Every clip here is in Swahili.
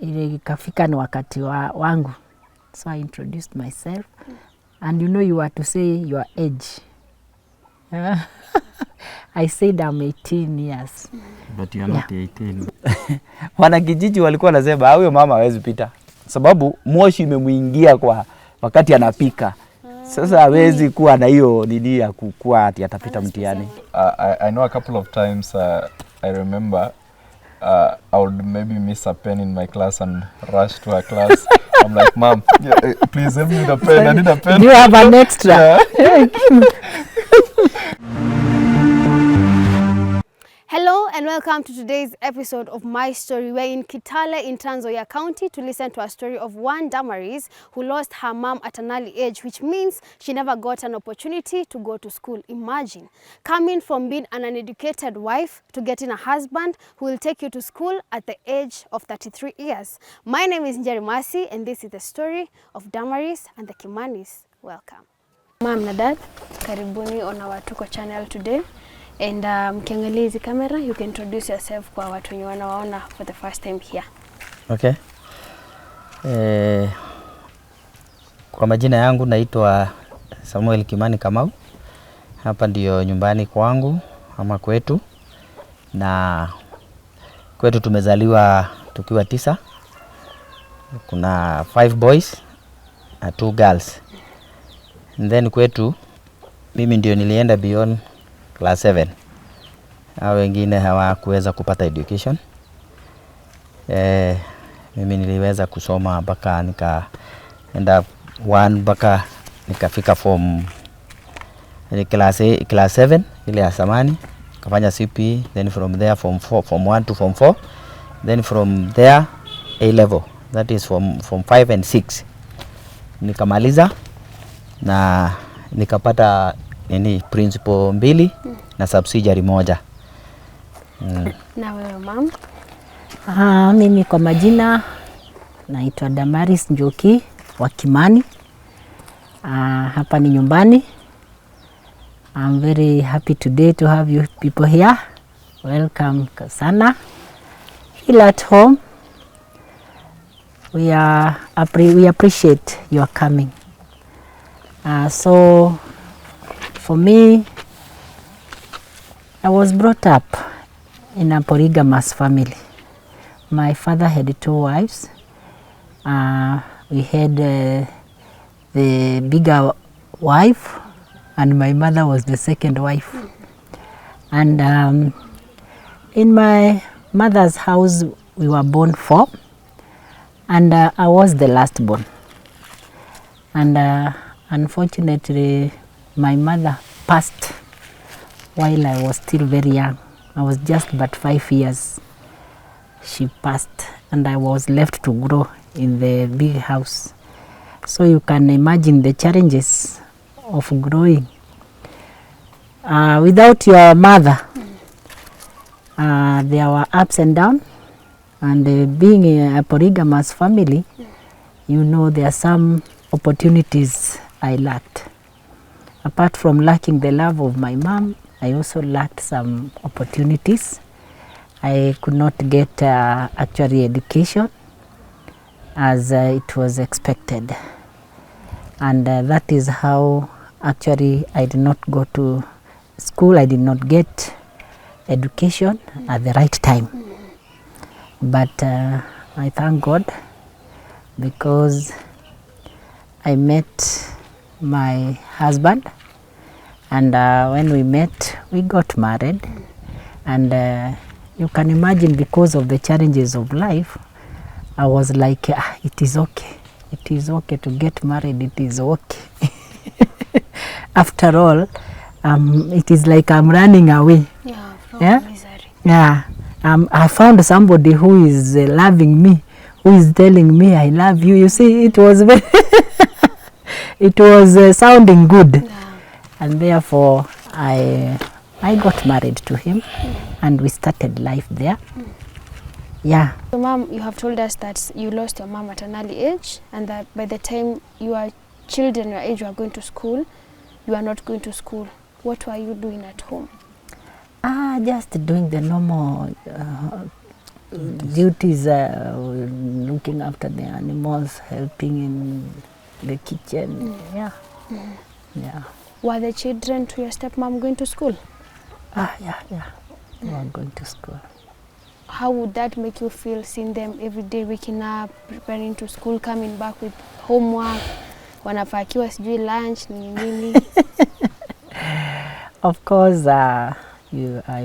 ikafika ni wakati wangu. So I introduced myself. And you know, you are to say your age. I said I'm 18 years. But you're not 18. Wanakijiji walikuwa wanasema huyo mama hawezi pita. Sababu moshi imemuingia kwa wakati anapika. Sasa hawezi kuwa na hiyo nini ya kukua ati atapita mtihani. I know a couple of times I remember I would maybe miss a pen in my class and rush to her class. I'm like, Mom, please help me with a pen. I need a pen. Do you have an extra? Yeah. Hello and welcome to today's episode of My Story. We're in Kitale in Trans Nzoia County to listen to a story of one Damaris who lost her mom at an early age, which means she never got an opportunity to go to school. Imagine coming from being an uneducated wife to getting a husband who will take you to school at the age of 33 years. My name is Njeri Masi and this is the story of Damaris and the Kimanis. Welcome. Mom na Dad, karibuni on our Tuko channel today. And mkiangalia hizi camera, you can introduce yourself kwa watu wenye wanawaona for the first time here. Okay. Kwa majina yangu naitwa Samuel Kimani Kamau. Hapa ndio nyumbani kwangu ama kwetu. Na kwetu tumezaliwa tukiwa 9. Kuna 5 boys na 2 girls. And then kwetu mimi ndio nilienda beyond class 7. Hao wengine hawakuweza kupata education. Mimi niliweza kusoma mpaka nikaenda 1 mpaka nikafika form class 7 ile ya zamani, kafanya CP, then from there form 1 to form 4, then from there A level, that is from 5 and 6. Nikamaliza na nikapata principal 2 na subsidiary 1. Na wewe mom? Mimi kwa majina naitwa Damaris Njoki wa Kimani. Hapa ni nyumbani. I'm very happy today to have you people here. Welcome sana. Feel at home. We appreciate your coming. So for me, I was brought up in a polygamous family. My father had 2 wives. We had the bigger wife, and my mother was the second wife. And in my mother's house, we were born 4, and I was the last born. And unfortunately, my mother passed while I was still very young. I was just but 5 years. She passed and I was left to grow in the big house. So you can imagine the challenges of growing without your mother. There were ups and downs, and being a polygamous family, you know, there are some opportunities I lacked. Apart from lacking the love of my mom, I also lacked some opportunities. I could not get actually education as it was expected. And that is how actually I did not go to school. I did not get education at the right time. But I thank God because I met my husband, and when we met, we got married. And you can imagine, because of the challenges of life, I was like, it is okay. It is okay to get married. It is okay. After all, it is like I'm running away. Yeah, from misery. Yeah. I found somebody who is loving me, who is telling me I love you. You see, it was very it was sounding good. Yeah. And therefore I got married to him, and we started life there. Yeah. So mom, you have told us that you lost your mom at an early age, and that by the time your children your age were going to school, you are not going to school. What were you doing at home? Just doing the normal duties, looking after the animals, helping in the kitchen. Yeah. Yeah. Were the children to your stepmom going to school? Yeah. They were going to school. How would that make you feel, seeing them every day waking up, preparing to school, coming back with homework, wanapakiwa sijui lunch nini? Of course, I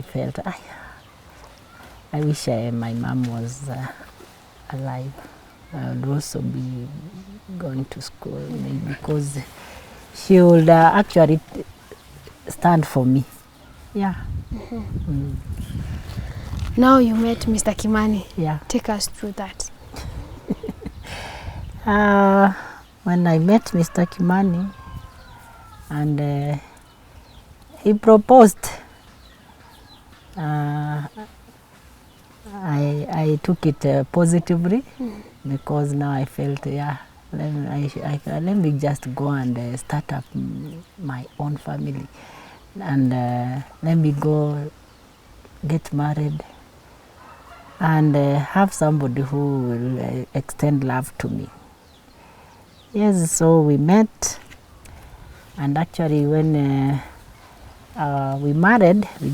felt I wish my mom was alive. I would also be going to school, maybe because she would actually stand for me. Yeah. Now you met Mr. Kimani. Yeah. Take us through that. When I met Mr. Kimani and he proposed, I took it positively because now I felt, let me just go and start up my own family and let me go get married and have somebody who will extend love to me. Yes, so we met, and actually when we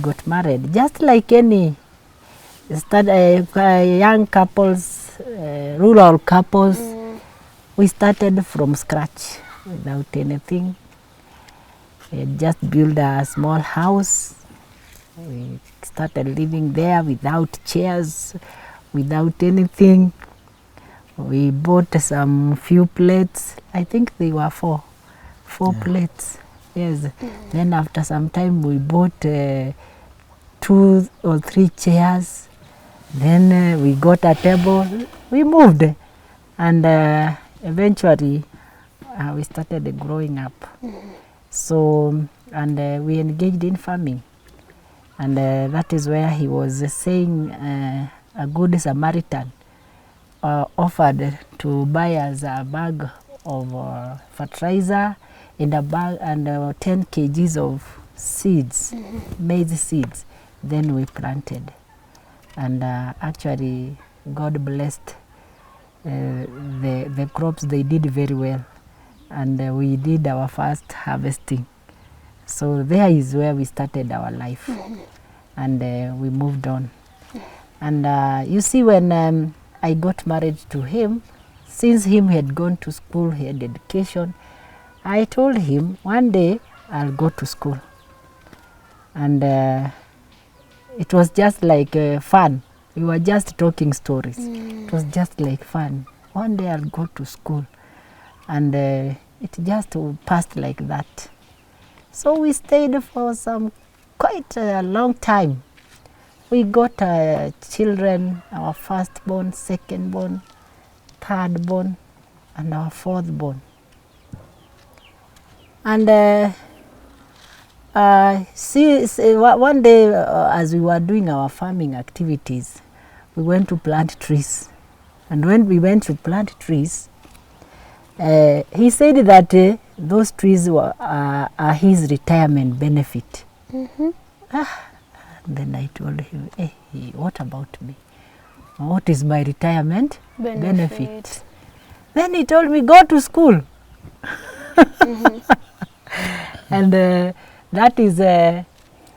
got married, just like any young couples, rural couples, we started from scratch without anything. We had just built a small house. We started living there without chairs, without anything. We bought some few plates. I think they were four plates. Yes. Then after some time we bought 2 or 3 chairs. Then we got a table. We moved, and eventually we started growing up. So, and we engaged in farming. And that is where he was saying a good Samaritan offered to buy us a bag of fertilizer and a bag and 10 kgs of seeds, maize seeds. Then we planted, and actually God blessed the crops. They did very well, and we did our first harvesting. So there is where we started our life, and we moved on. And you see, when I got married to him, since him had gone to school, he had education, I told him one day I'll go to school. And it was just like fun. We were just talking stories. It was just like fun. One day I'll go to school. And it just passed like that. So we stayed for quite a long time. We got children, our firstborn, secondborn, thirdborn, and our fourthborn. And one day, as we were doing our farming activities, we went to plant trees. And when we went to plant trees, he said that those trees are his retirement benefit. Then I told him, hey, what about me? What is my retirement benefit? Then he told me, go to school. And that is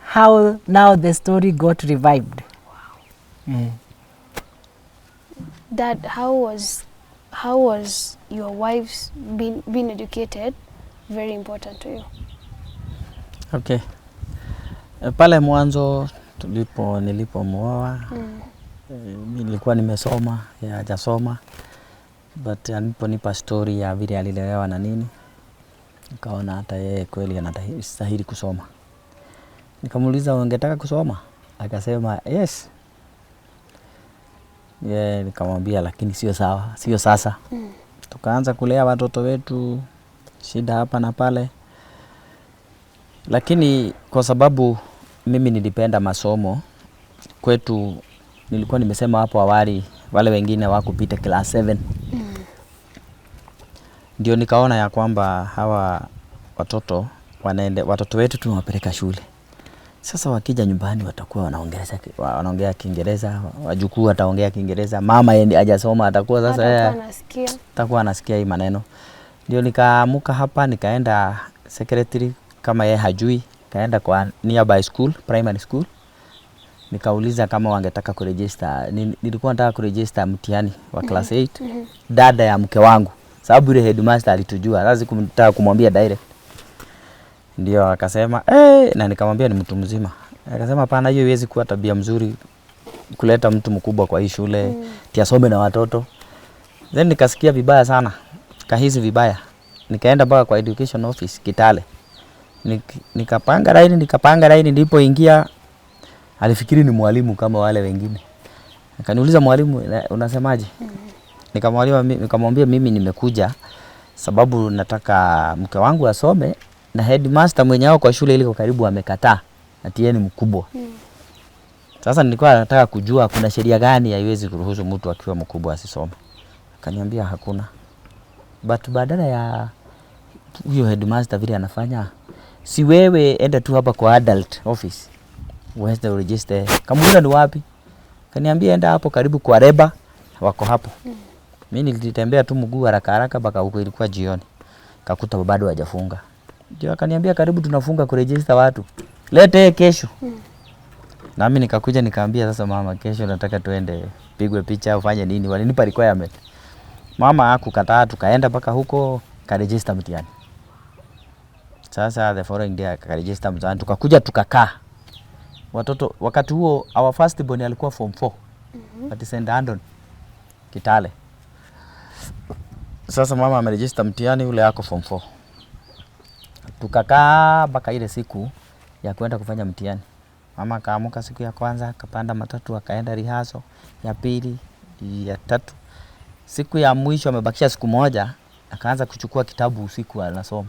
how now the story got revived. Wow. Dad, how was your wife's being educated very important to you? Okay. Pale mwanzo nilipomwoa nilikuwa nimesoma, yeye hajasoma, but aliponipa story ya vile alilelewa na nini, nikaona hata yeye kweli anastahili kusoma. Nikamuuliza, ungetaka kusoma? Akasema yes. Nikamwambia lakini sio sawa, sio sasa. Tukaanza kulea watoto wetu, shida hapa na pale. Lakini kwa sababu mimi nilipenda masomo, kwetu nilikuwa nimesema hapo awali wale wengine wakupita class 7. Ndio nikaona ya kwamba hawa watoto wetu tunawapeleka shule. Sasa wakija nyumbani watakuwa wanaongea Kiingereza, wajukuu wataongea Kiingereza, mama yeye hajasoma atakuwa sasa atakuwa anasikia hii maneno. Ndio nikaamuka hapa nikaenda secretary kama yeye hajui, kaenda kwa nearby school, primary school. Nikauliza kama wangetaka kuregister. Nilikuwa nataka kuregister mtihani wa class 8. Dada ya mke wangu. Sababu ile headmaster alitujua. Lazima kumtaka kumwambia direct. Ndio akasema, na nikamwambia ni mtu mzima. Akasema hapana, hiyo haiwezi kuwa tabia mzuri kuleta mtu mkubwa kwa hii shule, tiasome na watoto. Then nikasikia vibaya sana. Kahisi vibaya. Nikaenda mpaka kwa education office Kitale. Nikapanga line ndipo ingia. Alifikiri ni mwalimu kama wale wengine. Akaniuliza, mwalimu unasemaje? Nikamwambia mimi nimekuja sababu nataka mke wangu asome na headmaster mwenyewe kwa shule ile karibu amekataa. Ati yeye ni mkubwa. Sasa nilikuwa nataka kujua kuna sheria gani haiwezi kuruhusu mtu akiwa mkubwa asisome. Akaniambia hakuna. But badala ya huyo headmaster vile anafanya, si wewe enda tu hapa kwa adult office. Where's the register? Kamuuliza ni wapi? Kaniambia enda hapo karibu kwa Reba, wako hapo. Mimi nilitembea tu mguu haraka mpaka huko, ilikuwa jioni. Kakuta bado hajafunga. Ndio akaniambia karibu tunafunga kuregister watu. Lete kesho. Na mimi nikakuja nikaambia sasa mama, kesho nataka tuende pigwe picha ufanye nini? Walinipa requirement. Mama hakukataa, tukaenda mpaka huko karegister mtihani. Sasa the following day karegister mtihani, tukakuja tukakaa. Watoto wakati huo our first born alikuwa form 4. At St. Andon Kitale. Sasa mama ameregister mtihani, ule yako form 4. Tukakaa mpaka ile siku ya kwenda kufanya mtihani. Mama kaamuka siku ya kwanza, kapanda matatu akaenda rehearsal, ya pili, ya tatu. Siku ya mwisho amebakisha siku moja, akaanza kuchukua kitabu usiku anasoma.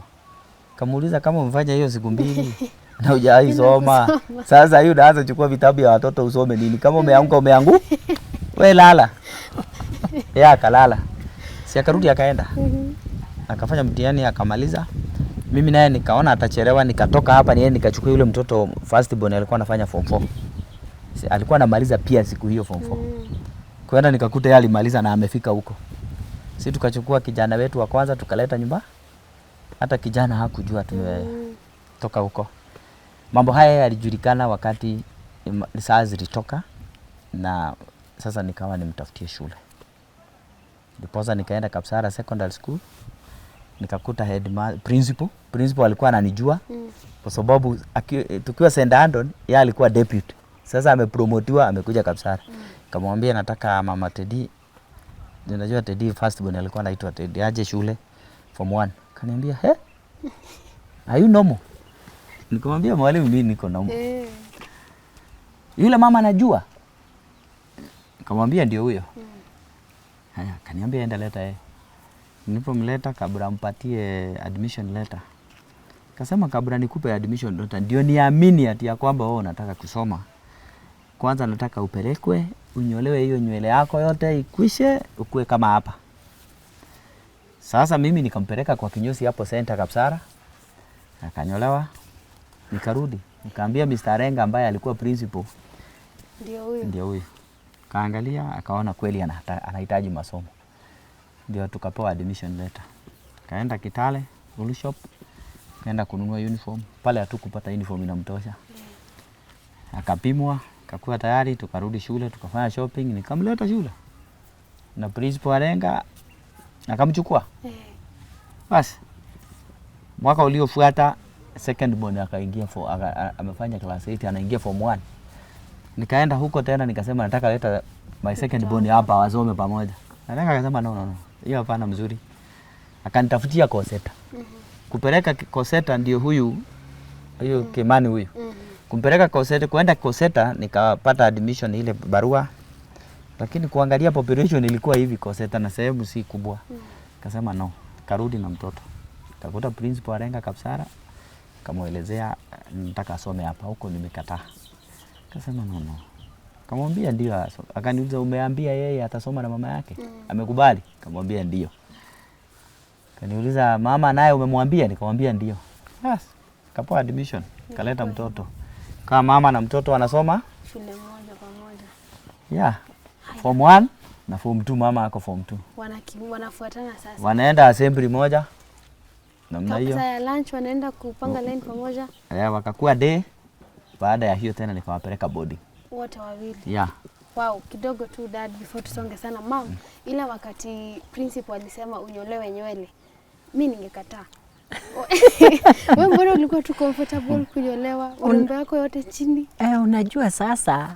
Kamuuliza kama umefanya hiyo siku mbili na hujaisoma. Sasa hiyo unaanza kuchukua vitabu ya watoto usome nini? Kama umeangu? Wewe lala. Yeye akalala. Si akarudi akaenda. Akafanya mtihani akamaliza. Mimi naye nikaona atachelewa, nikatoka hapa niende nikachukua yule mtoto first born alikuwa anafanya form 4. Alikuwa anamaliza pia siku hiyo form 4. Kwenda nikakuta yeye alimaliza na amefika huko. Sisi tukachukua kijana wetu wa kwanza tukaleta nyumba. Hata kijana hakujua tumetoka huko. Mambo haya yalijulikana wakati saa zilitoka, na sasa nikawa nimtafutie shule. Ndiposa nikaenda Kapsara Secondary School. Nikakuta principal alikuwa ananijua kwa sababu tukiwa St. Andon yeye alikuwa deputy. Sasa amepromotiwa amekuja Kapsara. Nikamwambia nataka mama Teddy. Ninajua Teddy first born alikuwa anaitwa Teddy, aje shule form 1. Kaniambia, are you normal? Nikamwambia mwalimu mimi niko normal. Yule mama anajua. Nikamwambia ndio huyo. Haya, kaniambia enda leta yeye. Nilipomleta kabla mpatie admission letter. Akasema kabla nikupe admission letter ndio niamini ati ya kwamba wewe unataka kusoma. Kwanza nataka upelekwe, unyolewe hiyo nywele yako yote ikwishe, ukue kama hapa. Sasa mimi nikampeleka kwa kinyozi hapo center Kapsara. Akanyolewa. Nikarudi. Nikaambia Mr. Renga ambaye alikuwa principal. Ndio huyo. Kaangalia akaona kweli anahitaji masomo. Ndio tukapewa admission letter. Kaenda Kitale, Ulu shop. Kaenda kununua uniform. Pale hatukupata uniform inamtosha. Akapimwa, akakuwa tayari, tukarudi shule, tukafanya shopping, nikamleta shule. Na principal Renga akamchukua. Basi mwaka uliofuata second born akaingia amefanya class 8 anaingia form 1. Nikaenda huko tena nikasema nataka leta my second born hapa wasome pamoja. Nataka akasema no. Hiyo hapana mzuri. Akanitafutia Koseta. Kupeleka Koseta ndio huyu Kimani huyu. Kumpeleka Koseta, kwenda Koseta nikapata admission ile barua. Lakini kuangalia population ilikuwa hivi Koseta na sehemu si kubwa. Akasema no, karudi na mtoto. Takuta principal Renga Kapsara, kamuelezea nataka asome hapa, huko nimekataa. Akasema no. Kamwambia ndio. Akaniuliza umeambia yeye atasoma na mama yake? Amekubali? Kamwambia ndio. Kaniuliza mama naye umemwambia? Nikamwambia ndio. Bas, kapoa admission, kaleta mtoto. kama mama na mtoto wanasoma shule moja pamoja. Yeah. Form 1 na form 2, mama ako form 2. Wanafuatana sasa. Wanaenda assembly moja. Namna hiyo. Saa ya lunch wanaenda kupanga line pamoja. Wakakuwa day. Baada ya hiyo tena nikawapeleka boarding. Wote wawili. Yeah. Wow, kidogo tu dad before tusonge sana mom. Ila wakati principal alisema unyolewe nywele, mimi ningekataa. Wewe mbona ulikuwa tu comfortable kunyolewa? Urembo yako yote chini? Unajua sasa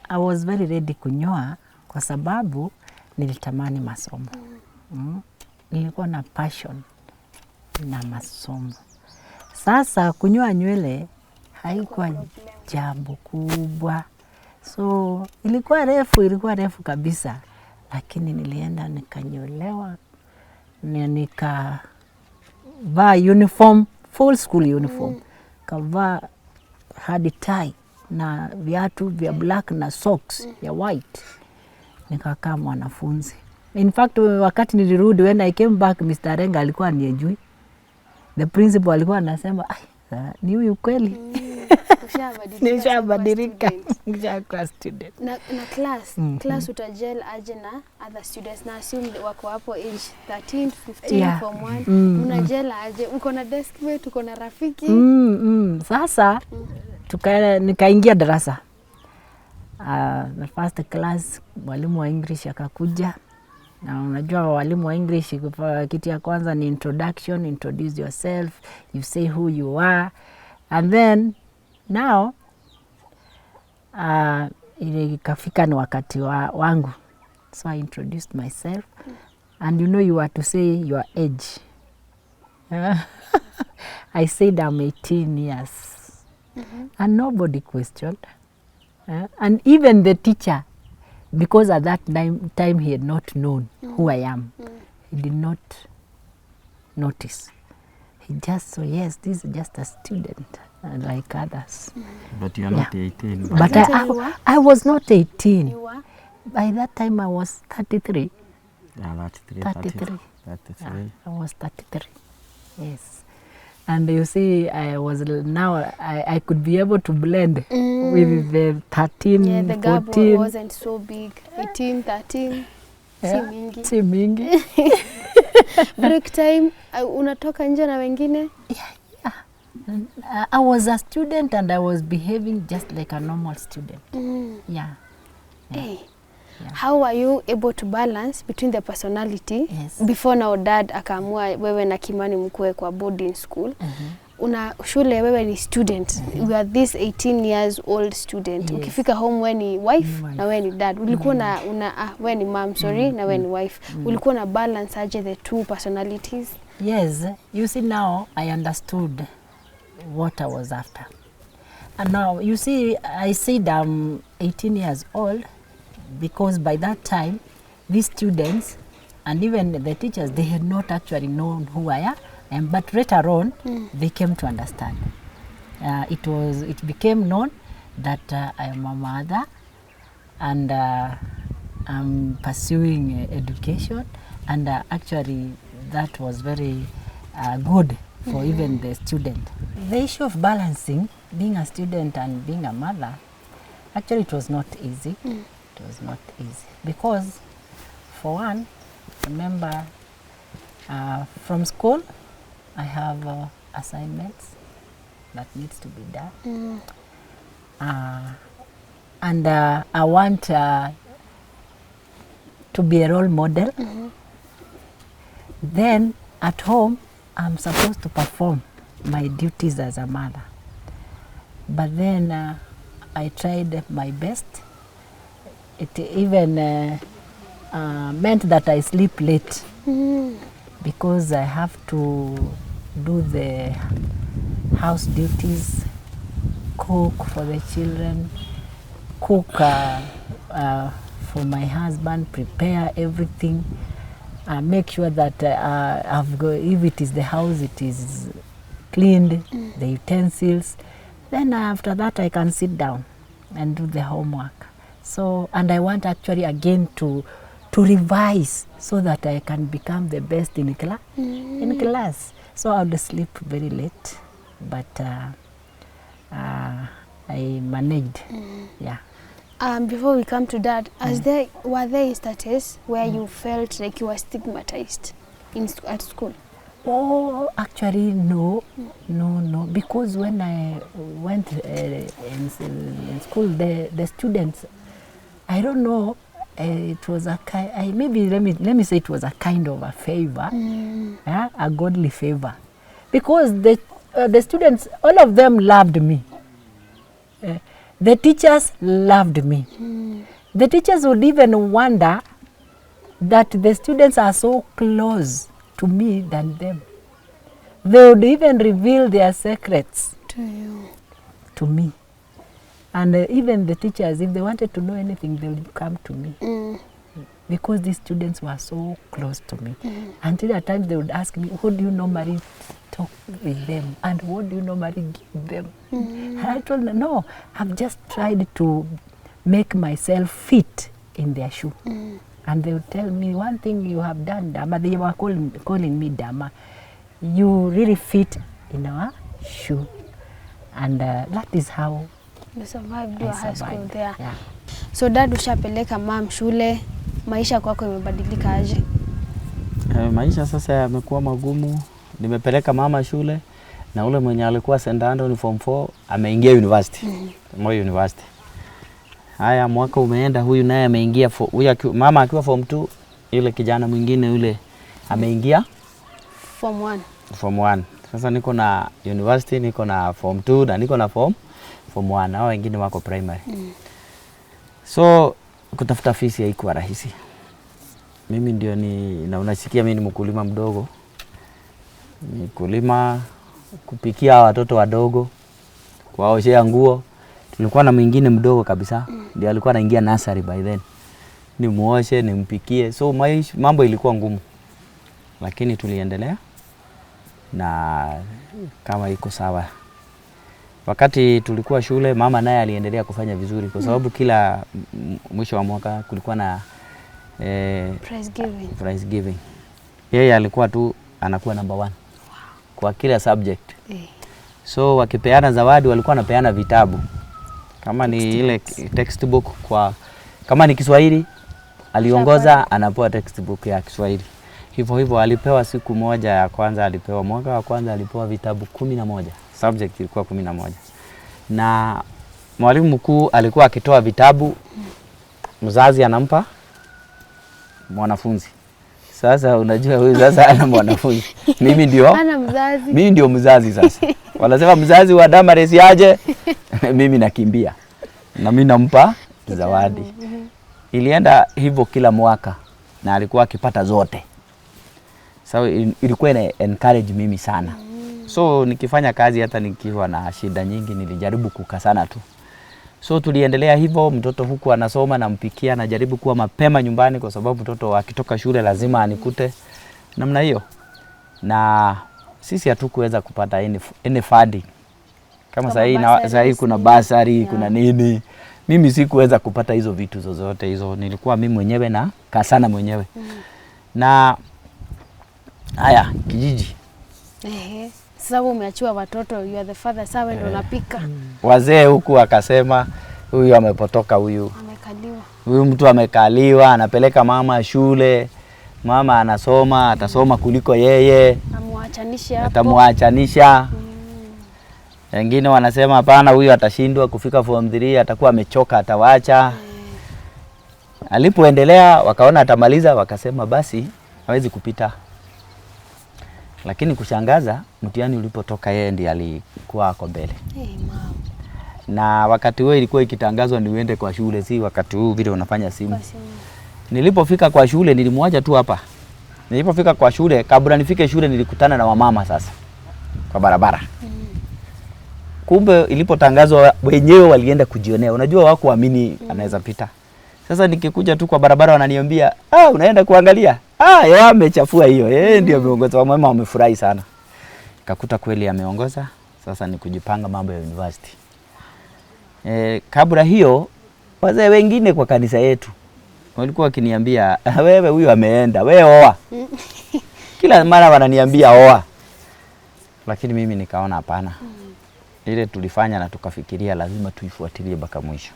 I was very ready kunyoa kwa sababu nilitamani masomo. Nilikuwa na passion na masomo. Sasa kunyoa nywele haikuwa jambo kubwa. So ilikuwa refu kabisa. Lakini nilienda nikanyolewa, nikavaa uniform, full school uniform. Kavaa hadi tie na viatu vya black na socks ya white. Nikakaa mwanafunzi. In fact, wakati nilirudi, when I came back, Mr. Renga alikuwa anijui. The principal alikuwa anasema, ni huyu kweli? Nishabadilika. Nishakuwa student. Na class utajel aje na other students, na assume wako hapo age 13, 15, form 1. Mnajela aje? Uko na desk mate, uko na rafiki? Sasa nikaingia darasa. The first class mwalimu wa English akakuja. Na unajua walimu wa English kitu ya kwanza ni introduction, introduce yourself, you say who you are, and then now ikafika ni wakati wangu, so I introduced myself, and you are to say your age. I said I'm 18 years, and nobody questioned, and even the teacher, because at that time he had not known who I am. He did not notice. He just saw, yes, this is just a student like others. But you are not 18. But I was not 18. You were? By that time I was 33. Yeah, 33. 33. I was 33. Yes. And you see, I could be able to blend with the 13, yeah, the 14. gap wasn't so big. 18, 13. Si mingi. Break time, unatoka nje na wengine? Yeah. I was a student and I was behaving just like a normal student. Yeah. Hey. Yeah. How were you able to balance between the personality? Yes. Before now dad akaamua wewe na Kimani mkue kwa boarding school. Una shule wewe ni student. You are this 18 years old student. Yes. Ukifika home wewe ni wife na wewe ni dad. Ulikuwa na wewe ni mom, sorry, na wewe ni wife. Ulikuwa na balance aje the two personalities? Yes. You see, now I understood what I was after. And now you see, I said I'm 18 years old because by that time these students and even the teachers, they had not actually known who I am, but later on they came to understand. It became known that I am a mother and I'm pursuing education, and actually that was very good for even the student. The issue of balancing being a student and being a mother, actually it was not easy. It was not easy because, for one, remember from school I have assignments that needs to be done, and I want to be a role model. Then at home I'm supposed to perform my duties as a mother, but then I tried my best. It even meant that I sleep late because I have to do the house duties, cook for the children, cook for my husband, prepare everything, make sure that if it is the house, it is cleaned, the utensils. Then after that I can sit down and do the homework. So, and I want actually again to revise so that I can become the best in class. So I would sleep very late, but I I managed. Yeah. Before we come to that, were there instances where you felt like you were stigmatized at school? Oh, actually, no, because when I went in school, the students, I don't know, it was a kind, maybe let me say it was a kind of a favor, a godly favor, because the students, all of them loved me. The teachers loved me. The teachers would even wonder that the students are so close to me than them. They would even reveal their secrets to me. And even the teachers, if they wanted to know anything, they would come to me. Because these students were so close to me. Until at times they would ask me, what do you normally talk with them? And what do you normally give them? And I told them, no, I've just tried to make myself fit in their shoe. And they would tell me, one thing you have done, Dama, they were calling me Dama, you really fit in our shoe. And that is how you survived your high school there. Yeah. So dad, ushapeleka mom shule, maisha kwako imebadilika aje? Maisha sasa yamekuwa magumu. Nimepeleka mama shule na ule mwenye alikuwa sendando ni form 4 ameingia university. Moi university. Haya mwaka umeenda, huyu naye ameingia mama akiwa form 2, yule kijana mwingine yule ameingia form 1. Form 1. Sasa niko na university, niko na form 2 na niko na form 1. Hao wengine wako primary. So kutafuta fees haikuwa rahisi. Mimi ndio na unasikia mimi ni mkulima mdogo. Ni kulima, kupikia watoto wadogo, kuwaoshea nguo. Tulikuwa na mwingine mdogo kabisa, ndio alikuwa anaingia nursery by then. Nimuoshe, nimpikie. So mambo ilikuwa ngumu. Lakini tuliendelea na kama iko sawa. Wakati tulikuwa shule, mama naye aliendelea kufanya vizuri kwa sababu kila mwisho wa mwaka kulikuwa na prize giving. Yeye alikuwa tu anakuwa number 1 kwa kila subject. So wakipeana zawadi walikuwa wanapeana vitabu. Kama ni ile textbook kama ni Kiswahili aliongoza, anapewa textbook ya Kiswahili. Hivyo alipewa siku moja ya kwanza, alipewa mwaka wa kwanza alipewa vitabu 11. Subject ilikuwa 11. Na mwalimu mkuu alikuwa akitoa vitabu, mzazi anampa mwanafunzi. Sasa unajua huyu sasa ana mwanafunzi. Mimi ndio mzazi sasa. Wanasema mzazi wa Damaris aje, mimi nakimbia. Na mimi nampa zawadi. Ilienda hivyo kila mwaka na alikuwa akipata zote. So ilikuwa ina encourage mimi sana. So nikifanya kazi hata nikiwa na shida nyingi nilijaribu kukasana tu. So tuliendelea hivyo, mtoto huku anasoma na mpikia, najaribu kuwa mapema nyumbani kwa sababu mtoto akitoka shule lazima anikute namna hiyo. Na sisi hatukuweza kupata any funding. Kama sasa hii kuna basari, kuna nini. Mimi sikuweza kupata hizo vitu zozote hizo. Nilikuwa mimi mwenyewe na kasana mwenyewe. Na haya kijiji. Sasa umeachiwa watoto, you are the father, sawa ndio unapika. Wazee huku akasema huyu amepotoka huyu. Amekaliwa. Huyu mtu amekaliwa, anapeleka mama shule. Mama anasoma, atasoma kuliko yeye. Amuachanisha hapo. Atamuachanisha. Wengine wanasema hapana, huyu atashindwa kufika form 3, atakuwa amechoka, atawaacha. Alipoendelea wakaona atamaliza, wakasema basi hawezi kupita. Lakini kushangaza, mtihani ulipotoka yeye ndiye alikuwa ako mbele. Na wakati huo ilikuwa ikitangazwa ni uende kwa shule, si wakati huu vile unafanya simu. Nilipofika kwa shule nilimwacha tu hapa. Nilipofika kwa shule, kabla nifike shule nilikutana na wamama sasa kwa barabara. Kumbe ilipotangazwa wenyewe walienda kujionea. Unajua wako waamini anaweza pita. Sasa nikikuja tu kwa barabara wananiambia, unaenda kuangalia? Yeye amechafua hiyo. Yeye ndio ameongoza. Wamama wamefurahi sana. Kakuta kweli ameongoza. Sasa ni kujipanga mambo ya university. Kabla hiyo wazee wengine kwa kanisa yetu walikuwa wakiniambia, wewe huyu ameenda, wewe oa. Kila mara wananiambia oa. Lakini mimi nikaona hapana. ile tulifanya na tukafikiria lazima tuifuatilie mpaka mwisho.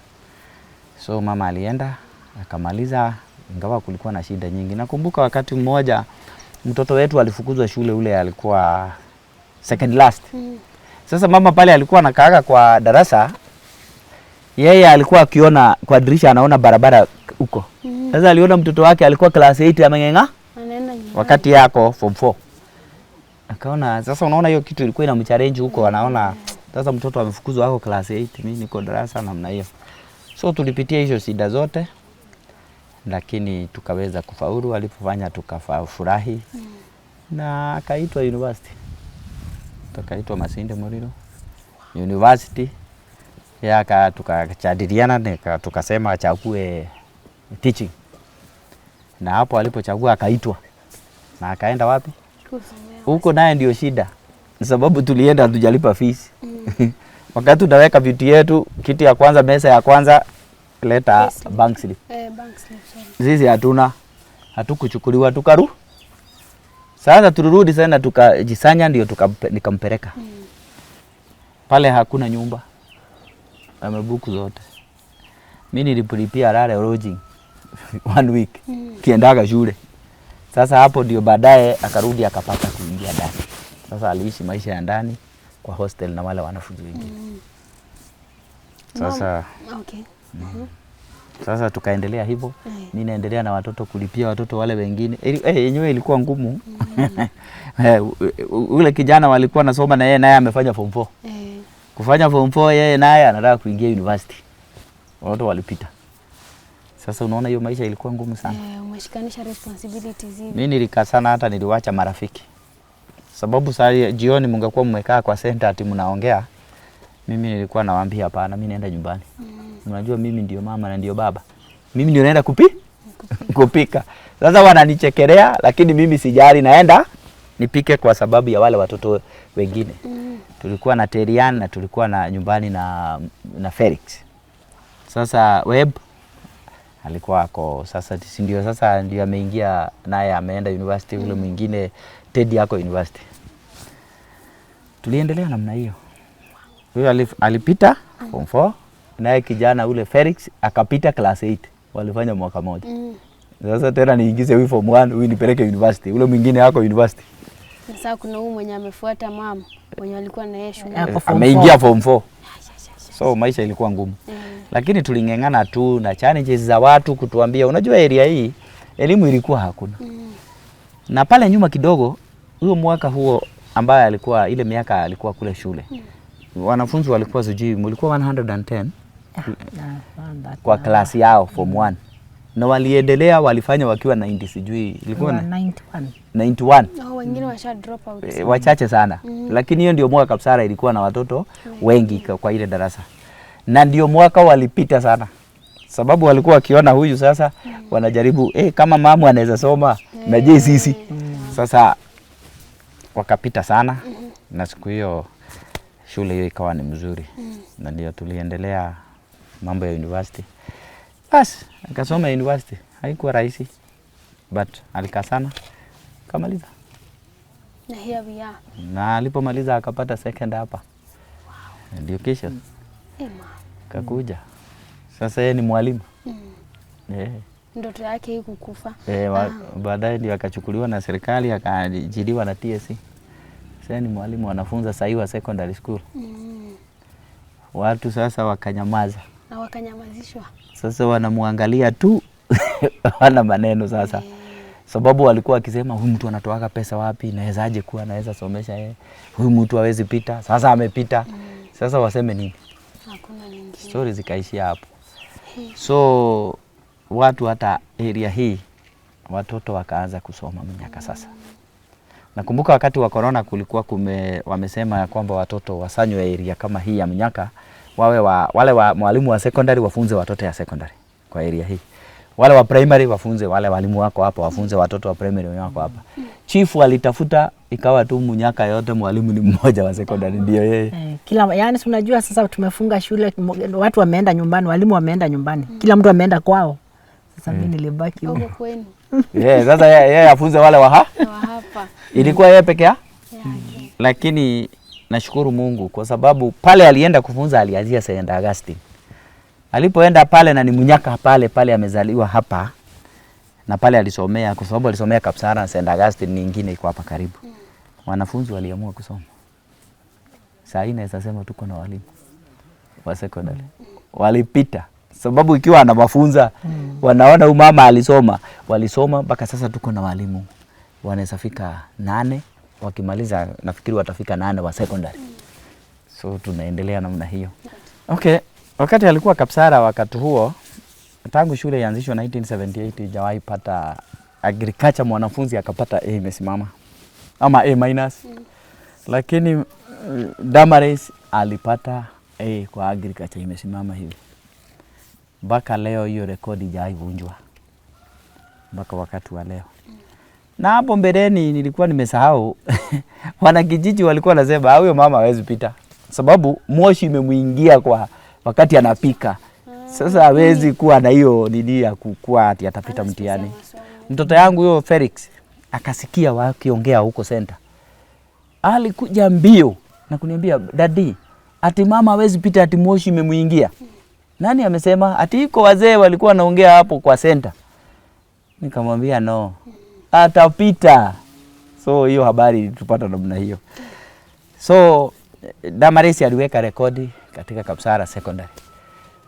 So mama alienda akamaliza, ingawa kulikuwa na shida nyingi. Nakumbuka wakati mmoja mtoto wetu alifukuzwa shule, ule alikuwa second last. Sasa mama pale alikuwa anakaaga kwa darasa, yeye alikuwa akiona kwa dirisha, anaona barabara huko. Sasa aliona mtoto wake alikuwa class 8 amengenga wakati yako form 4. Akaona sasa, unaona hiyo kitu ilikuwa inamchallenge huko, anaona sasa mtoto amefukuzwa wako class 8, mimi niko darasa namna hiyo. So tulipitia hizo shida zote, lakini tukaweza kufaulu. Alipofanya tukafurahi na akaitwa university. Tukaitwa Masinde Muliro University. Yaka tukajadiliana na tukasema achague teaching. Na hapo alipochagua akaitwa. Na akaenda wapi? Huko naye ndio shida. Sababu tulienda hatujalipa fees. Wakati tunaweka vitu yetu, kitu ya kwanza, mesa ya kwanza, leta bank slip. Bank slip. Sisi hatukuchukuliwa tukaru. Sasa turudi sana tukajisanya, ndio nikampeleka. Pale hakuna nyumba. Amebuku zote. Mimi nilipolipia rare lodging 1 week. Kiendaga shule. Sasa hapo ndio baadaye akarudi akapata kuingia ndani. Sasa aliishi maisha ya ndani kwa hostel na wale wanafunzi wengine. Sasa okay. Sasa tukaendelea hivyo. Mimi naendelea na watoto, kulipia watoto wale wengine. Yenyewe ilikuwa ngumu. Ule kijana walikuwa nasoma na yeye, naye amefanya form 4. Kufanya form 4 yeye naye anataka kuingia university. Watoto walipita. Sasa unaona hiyo maisha ilikuwa ngumu sana. Umeshikanisha responsibilities hivi. Mimi nilikaa sana, hata niliwacha marafiki. Sababu saa jioni mngekuwa mmekaa kwa center ati mnaongea, mimi nilikuwa nawaambia hapana, mimi naenda nyumbani. Unajua mimi ndio mama na ndio baba. Mimi ndio naenda kupika. Sasa wananichekelea, lakini mimi sijali, naenda nipike kwa sababu ya wale watoto wengine. Tulikuwa na Terian na tulikuwa na nyumbani na Felix. Sasa Web alikuwa ako sasa, ndio sasa ndio ameingia, naye ameenda university. Ule mwingine Teddy yako university. Tuliendelea namna hiyo. Huyo alipita form 4, naye kijana ule Felix akapita class 8. Walifanya mwaka moja. Sasa tena niingize huyu form 1, huyu nipeleke university. Ule mwingine yako university. Sasa kuna huyu mwenye amefuata mama, mwenye alikuwa na yeye shule. Ameingia form 4. So maisha ilikuwa ngumu. Lakini tulingengana tu na challenges za watu kutuambia, unajua area hii elimu ilikuwa hakuna. Na pale nyuma kidogo, huo mwaka huo ambaye alikuwa ile miaka alikuwa kule shule. Wanafunzi walikuwa sijui mlikuwa 110 kwa klasi yao form 1. Na waliendelea, walifanya wakiwa 90 sijui ilikuwa 91. Wengine washa drop out. Wachache sana. Lakini hiyo ndio mwaka kabisa ilikuwa na watoto wengi kwa ile darasa. Na ndio mwaka walipita sana. Sababu walikuwa wakiona huyu sasa wanajaribu kama mamu anaweza soma na je sisi. Sasa wakapita sana. Na siku hiyo shule hiyo ikawa ni mzuri. Na ndio tuliendelea mambo ya university. Bas, akasoma university. Haikuwa rahisi. But alikaa sana. Kamaliza. Na here we are. Na alipomaliza akapata second hapa. Education. Kakuja. Sasa yeye ni mwalimu. Ndoto yake hii kukufa. Baadaye ndio akachukuliwa na serikali, akaajiriwa na TSC. Sasa ni mwalimu, anafunza Saiwa Secondary School. Watu sasa wakanyamaza. Na wakanyamazishwa. Sasa wanamwangalia tu. Wana maneno sasa. Sababu walikuwa wakisema huyu mtu anatoa pesa wapi, nawezaje kuwa anaweza somesha yeye. Huyu mtu hawezi pita. Sasa amepita. Sasa waseme nini? Hakuna lingine. Story zikaishia hapo. So watu hata area hii watoto wakaanza kusoma miaka sasa. Nakumbuka wakati wa corona kulikuwa wamesema ya kwamba watoto wasanywe area kama hii ya Mnyaka, wale mwalimu wa secondary wafunze watoto ya secondary kwa area hii. Wale wa primary wafunze wale walimu wako hapa, wafunze watoto wa primary wako hapa. Chief alitafuta, ikawa tu Mnyaka yote mwalimu ni mmoja wa secondary, ndio yeye. Yani unajua sasa tumefunga shule, watu wameenda nyumbani, walimu wameenda nyumbani. Kila mtu ameenda kwao. Sasa mimi nilibaki huko kwenu. Sasa yeye afunze wale wa hapa. Ilikuwa Ilikuwa yeye peke yake. Lakini nashukuru Mungu kwa sababu pale alienda kufunza alianzia St. Augustine. Alipoenda pale na ni Munyaka pale amezaliwa hapa na pale alisomea kwa sababu alisomea Kapsara na St. Augustine nyingine iko hapa karibu. Wanafunzi waliamua kusoma. Saa hii naweza sema tuko na walimu wa secondary. Walipita sababu ikiwa ana mafunza wanaona huyu mama alisoma, walisoma mpaka sasa tuko na walimu wanaweza fika 8, wakimaliza nafikiri watafika 8 wa secondary. So tunaendelea namna hiyo. Okay, wakati alikuwa Kapsara wakati huo tangu shule ianzishwe 1978 hajawahi pata agriculture mwanafunzi akapata A imesimama ama A-. Lakini Damaris alipata A kwa agriculture imesimama hivi. Mpaka leo hiyo rekodi haijavunjwa. Mpaka wakati wa leo. Na hapo mbeleni nilikuwa nimesahau wanakijiji walikuwa wanasema huyo mama hawezi pita sababu moshi imemuingia kwa wakati anapika. Sasa hawezi kuwa na hiyo nini ya kukua ati atapita mtihani. Mtoto yangu huyo Felix akasikia wakiongea huko center. Alikuja mbio na kuniambia daddy ati mama hawezi pita ati moshi imemuingia. Nani amesema? Ati iko wazee walikuwa wanaongea hapo kwa center. Nikamwambia no. Atapita. So hiyo habari tupata namna hiyo. So Damaris aliweka rekodi katika Kapsara Secondary.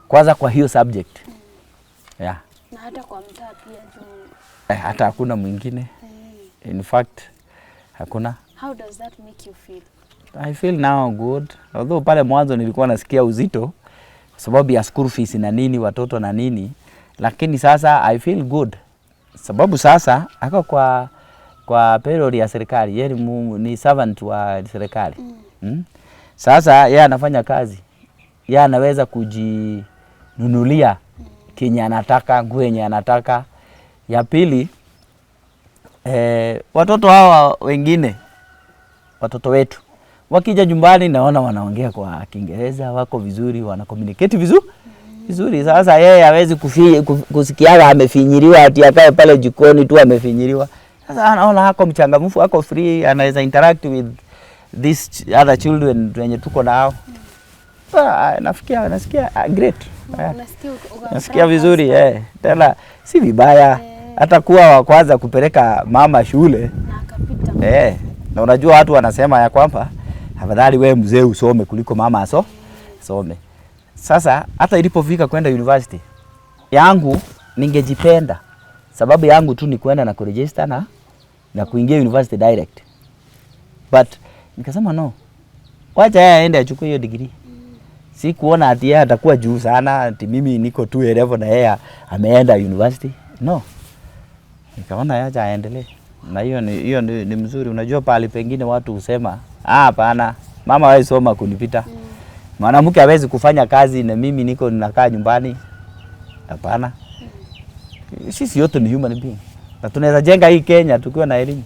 Kwanza kwa hiyo subject. Yeah. Na hata kwa mtaa pia juu. Hata hakuna mwingine. In fact hakuna. How does that make you feel? I feel now good. Although pale mwanzo nilikuwa nasikia uzito sababu ya school fees na nini watoto na nini, lakini sasa I feel good. Sababu sasa ako kwa payroll ya serikali, yeye ni servant wa serikali. Sasa yeye anafanya kazi. Yeye anaweza kujinunulia kenye anataka, nguo yenye anataka. Ya pili watoto hawa wengine watoto wetu wakija nyumbani naona wanaongea kwa Kiingereza, wako vizuri, wana communicate vizuri. Sasa yeye hawezi kusikiaga amefinyiriwa ati akae pale jikoni tu amefinyiriwa. Sasa anaona hako mchangamfu, hako free, anaweza interact with these other children wenye tuko nao. Nasikia great. Nasikia vizuri tena si vibaya. Hata kuwa wa kwanza kupeleka mama shule. Na akapita. Na unajua watu wanasema ya kwamba afadhali wewe mzee usome kuliko mama asome. Sasa hata ilipofika kwenda university yangu ningejipenda. Sababu yangu tu ni kwenda na kuregister na kuingia university direct. But nikasema no. Wacha yeye aende achukue hiyo degree. Si kuona ati yeye atakuwa juu sana ati mimi niko tu level na yeye ameenda university. No. Nikaona acha aendelee. Na hiyo ni mzuri. Unajua pale pengine watu husema hapana mama hawezi soma kunipita. Mwanamke hawezi kufanya kazi na mimi niko ninakaa nyumbani. Hapana. Sisi yote ni human being. Na tunaweza jenga hii Kenya tukiwa na elimu.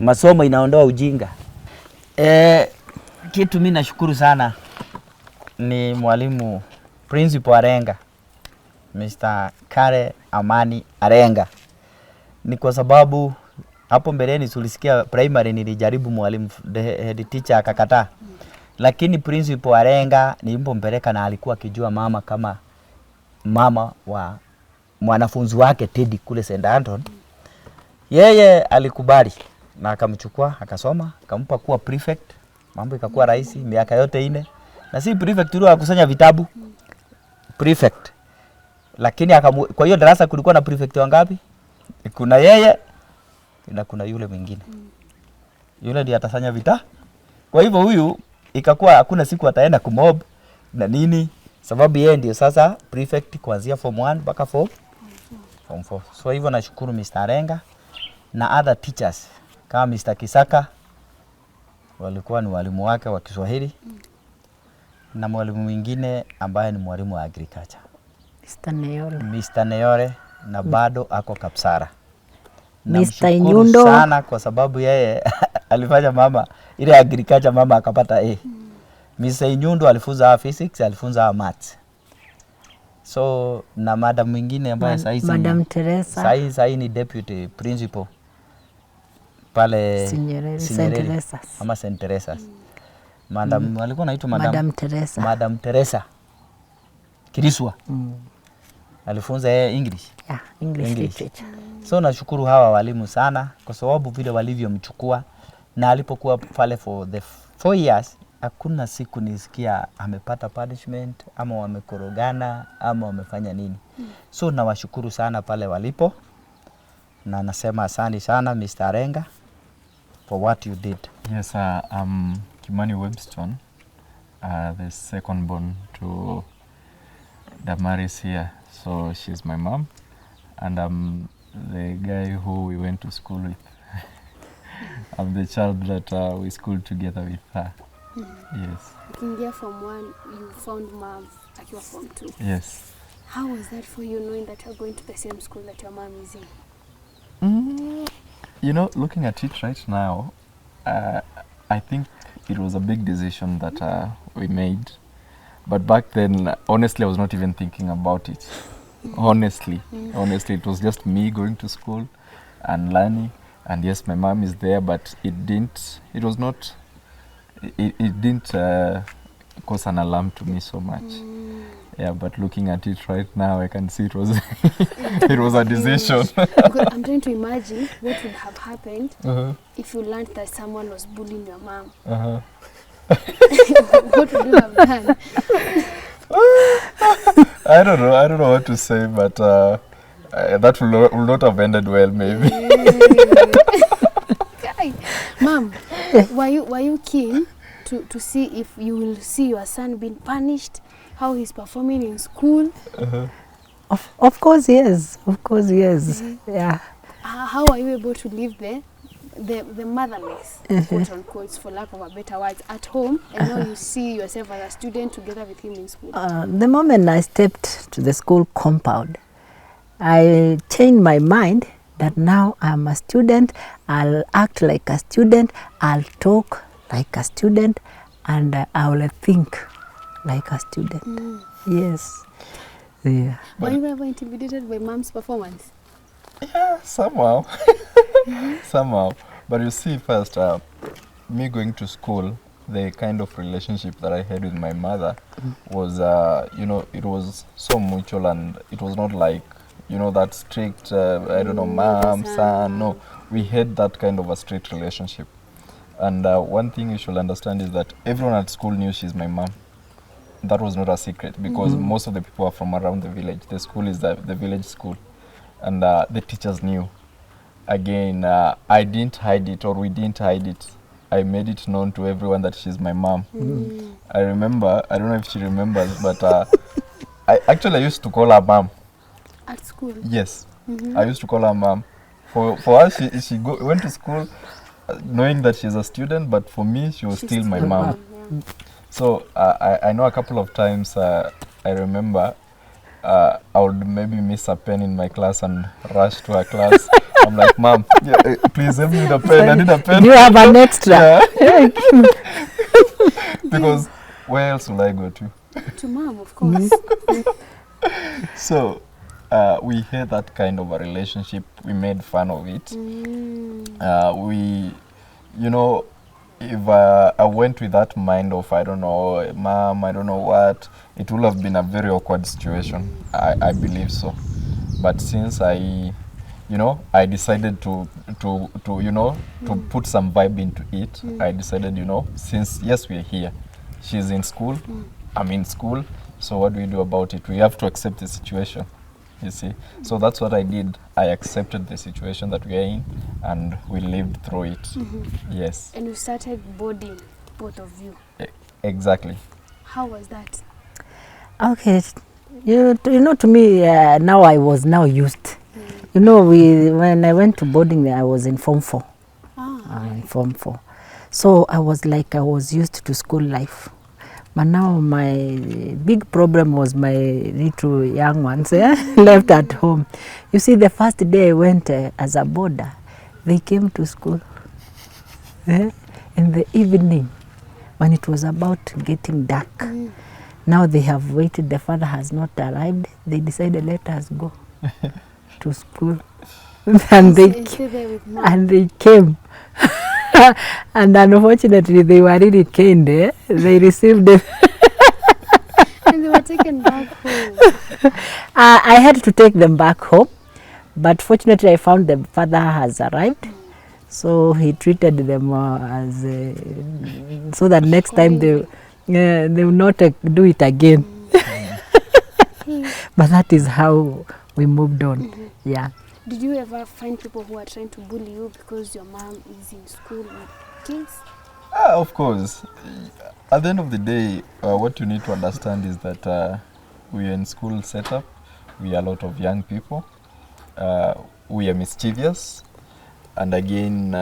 Masomo inaondoa ujinga. Kitu mimi nashukuru sana ni mwalimu Principal Arenga. Mr. Kare Amani Arenga. Ni kwa sababu hapo mbeleni tulisikia primary nilijaribu mwalimu head teacher akakataa. Lakini Principal Arenga nilipompeleka na alikuwa akijua mama kama mama wa mwanafunzi wake Teddy kule St. Anton. Yeye alikubali na akamchukua akasoma, akampa kuwa prefect. Mambo ikakuwa rahisi miaka yote 4. Na si prefect tu akusanya vitabu. Prefect. Lakini kwa hiyo darasa kulikuwa na prefect wangapi? Kuna yeye na kuna yule mwingine. Yule ndiye atasanya vita. Kwa hivyo huyu ikakuwa hakuna siku ataenda kumob na nini sababu yeye ndio sasa prefect kuanzia form 1 mpaka form 4. So hivyo nashukuru Mr. Arenga na other teachers kama Mr. Kisaka walikuwa ni walimu wake wa Kiswahili na mwalimu mwingine ambaye ni mwalimu wa agriculture Mr. Neyore na bado ako Kapsara. Mr. Nyundo sana kwa sababu yeye alifanya mama ile agriculture mama akapata A. Mr. Nyundo alifunza physics, alifunza maths. So na madam mwingine ambaye sasa Madam Teresa sasa ni deputy principal pale St. Teresa's ama St. Teresa's. Madam alikuwa anaitwa Madam Teresa. Madam Teresa Kiriswa. Alifunza yeye English. Yeah, English literature. So nashukuru hawa walimu sana kwa sababu vile walivyomchukua, na alipokuwa pale for the 4 years hakuna siku nisikia amepata punishment ama wamekorogana ama wamefanya nini. So nawashukuru sana pale walipo, na nasema asante sana Mr. Renga for what you did. Yes, Kimani Webstone, the second born to Damaris here. So she's my mom, and I'm the guy who we went to school with. I'm the child that we schooled together with her. Yes. Ukiingia form 1, you found mom akiwa form 2. Yes. How was that for you, knowing that you're going to the same school that your mom is in? You know, looking at it right now, I think it was a big decision that we made. But back then, honestly, I was not even thinking about it. Honestly, it was just me going to school and learning. And yes, my mom is there, but it didn't cause an alarm to me so much. Yeah, but looking at it right now, I can see it was it was a decision. Because I'm trying to imagine what would have happened if you learned that someone was bullying your mom. What would you have done? I don't know what to say, but that will not have ended well, maybe. Mom, were you keen to see if you will see your son being punished, how he's performing in school? Of course, yes. Of course, yes. Yeah. How are you able to live the motherless, quote unquote, for lack of a better words, at home, and now you see yourself as a student together with him in school? The moment I stepped to the school compound, I changed my mind that now I'm a student, I'll act like a student, I'll talk like a student, and I will think like a student. Yes. Yeah. Were you ever intimidated by mom's performance? Yeah, somehow. Somehow. But you see, first, me going to school, the kind of relationship that I had with my mother was, you know, it was so mutual, and it was not like, you know, that strict, I don't know, mom, son. No, we had that kind of a strict relationship. And one thing you should understand is that everyone at school knew she's my mom. That was not a secret, because most of the people are from around the village. The school is the village school. And the teachers knew. Again, I didn't hide it, or we didn't hide it. I made it known to everyone that she's my mom. I remember, I don't know if she remembers, but I used to call her mom. At school? Yes. I used to call her mom. For her, she went to school knowing that she's a student, but for me, she was still my mom. Yeah. So I know a couple of times, I remember, I would maybe miss a pen in my class and rush to her class. I'm like, Mom, please help me with a pen. I need a pen. You have an extra. Yeah. Because where else will I go to? To mom, of course. So we had that kind of a relationship. We made fun of it. We, you know, if I went with that mind of, I don't know, mom, I don't know what, it would have been a very awkward situation. I believe so. But since I decided to you know, to put some vibe into it, I decided, you know, since, yes, we're here. She's in school, I'm in school, so what do we do about it? We have to accept the situation, you see. So that's what I did. I accepted the situation that we are in, and we lived through it. Yes. And you started boarding, both of you. Exactly. How was that? Okay. You know, to me, now I was now used. You know, when I went to boarding, I was in Form 4. In Form 4. So I was like, I was used to school life. But now my big problem was my little young ones left at home. You see, the first day I went as a boarder, they came to school in the evening when it was about getting dark. Now they have waited, the father has not arrived. They decided, let us go to school. And they came. And unfortunately, they were really caned. They received it. And they were taken back home. I had to take them back home, but fortunately, I found the father has arrived. So he treated them as so that next time they will not do it again. But that is how we moved on. Yeah. Did you ever find people who are trying to bully you because your mom is in school with kids? Of course. At the end of the day, what you need to understand is that we are in school setup. We are a lot of young people. We are mischievous. And again,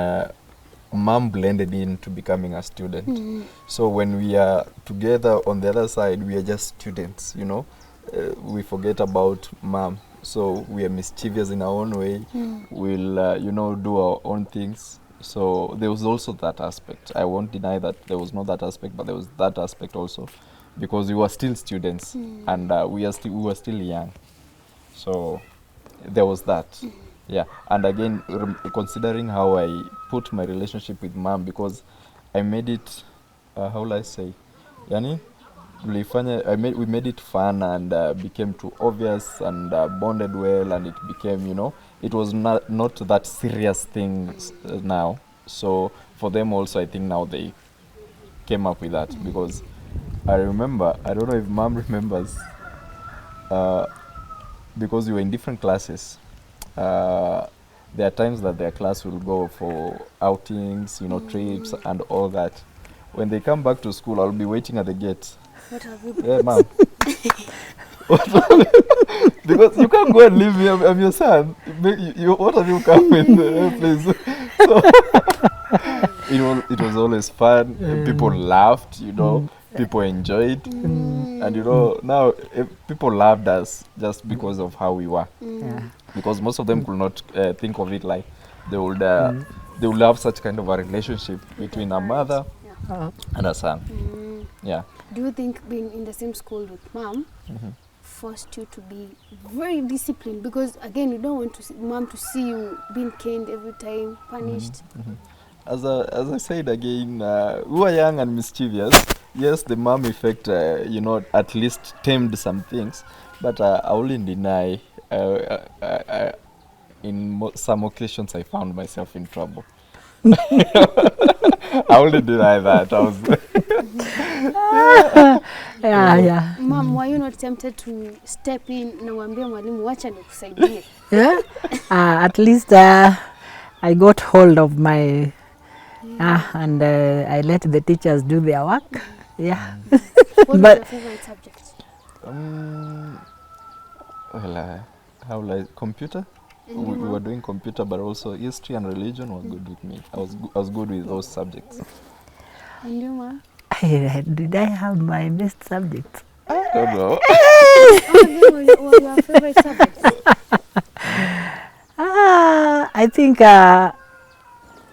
mom blended into becoming a student. So when we are together on the other side, we are just students, you know. We forget about mom. So we are mischievous in our own way. We'll, you know, do our own things. So there was also that aspect. I won't deny that there was not that aspect, but there was that aspect also, because we were still students and we were still young. So there was that. Yeah, and again, considering how I put my relationship with mom, because I made it, how will I say, yani, we made it fun and became too obvious and bonded well, and it became, you know, it was not that serious thing now. So for them also, I think now they came up with that, because I remember, I don't know if mom remembers, because we were in different classes. There are times that their class will go for outings, you know, trips and all that. When they come back to school, I'll be waiting at the gate. What have you Yeah, ma'am. Because you can't go and leave me. I'm your son. What have you come with, please? So it was always fun. People laughed, you know. People enjoyed. And, you know, now people loved us just because of how we were. Yeah. Because most of them could not think of it like they would have such kind of a relationship between a mother and a son. Yeah. Do you think being in the same school with mom forced you to be very disciplined? Because again, you don't want to mom to see you being caned every time, punished. As I said again, we were young and mischievous. Yes, the mom effect, you know, at least tamed some things, but I wouldn't deny. In some occasions, I found myself in trouble. I wouldn't deny that. I was Yeah. Mom, were you not tempted to step in na uambie mwalimu wacha nikusaidie? Yeah. At least I got hold of my and I let the teachers do their work. Yeah. What But- was your favorite subject? well, how like computer? We were doing computer, but also history and religion were good with me. I was good with those subjects. And you, ma? Did I have my best subject? I don't know. What were your favorite subjects? I think I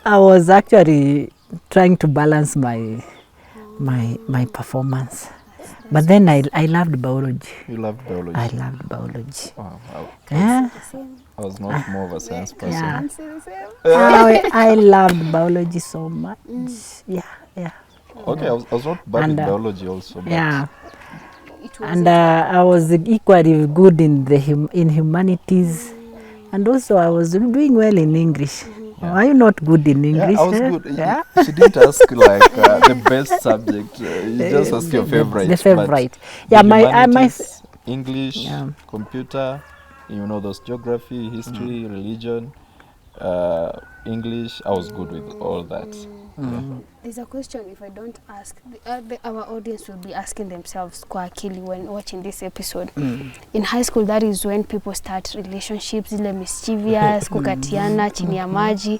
was actually trying to balance my performance. But then I loved biology. You loved biology. I loved biology. Wow, Yeah. I was not more of a science person. Yeah. Answer the same. I loved biology so much. Yeah. Okay, I was not bad in And, biology also. But Yeah. It was And I was equally good in in humanities, and also I was doing well in English. Are you not good in English? Yeah, I was eh? good. Yeah. She didn't ask like the best subject. You just ask your favorite. The but favorite. the Yeah, my humanities, English, Yeah. computer, you know, those geography, history, religion, English. I was good with all that. There's a question if I don't ask. Our audience will be asking themselves kwa akili when watching this episode. In high school, that is when people start relationships, zile mischievous, kukatiana, chini ya maji.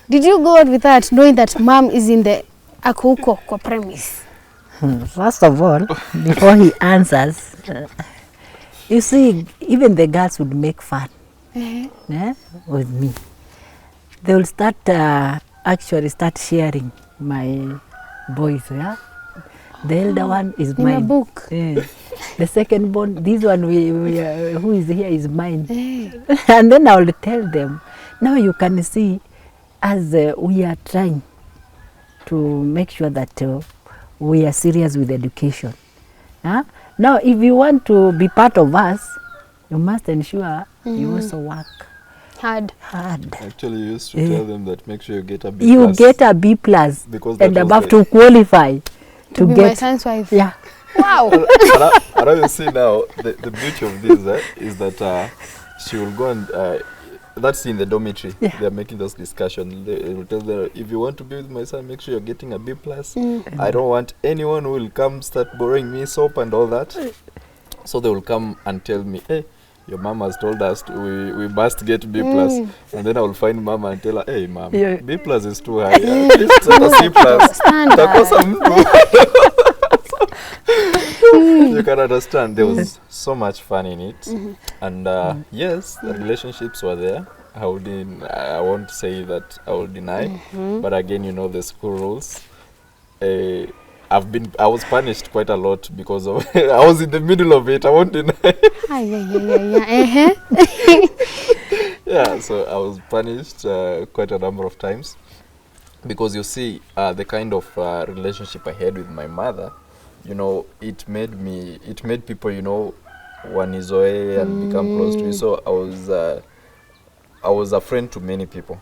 Did you go out with that knowing that mom is in the ako huko kwa premise? First of all, before he answers, you see, even the girls would make fun with me. They will start actually start sharing my boys. Yeah, the elder one is In a mine. book. The second born, this one who is here is mine. And then I will tell them, now you can see as we are trying to make sure that we are serious with education. Now, if you want to be part of us, you must ensure you also work Hard. hard. Actually, you used to tell them that make sure you get a B+. You get a B plus Because that and was above the- to qualify to Be my get. son's wife. Yeah. Wow. And you see now, the beauty of this is that she will go and that's in the dormitory. Yeah. They're making this discussion. They will tell them, if you want to be with my son, make sure you're getting a B plus. I don't want anyone who will come start borrowing me soap and all that. So they will come and tell me, hey, your mom has told us we must get B plus. And then I will find mama and tell her, hey mom, Yeah. B plus is too high. Please set a C plus. Standard. Utakosa mtu. You can understand there was so much fun in it. And yes, the relationships were there. I won't say that I will deny, but again, you know the school rules. I was punished quite a lot because of I was in the middle of it. I won't deny. Yeah, so I was punished quite a number of times because you see the kind of relationship I had with my mother. You know, it made people, you know, wanizoe and become close to you. So I was a friend to many people,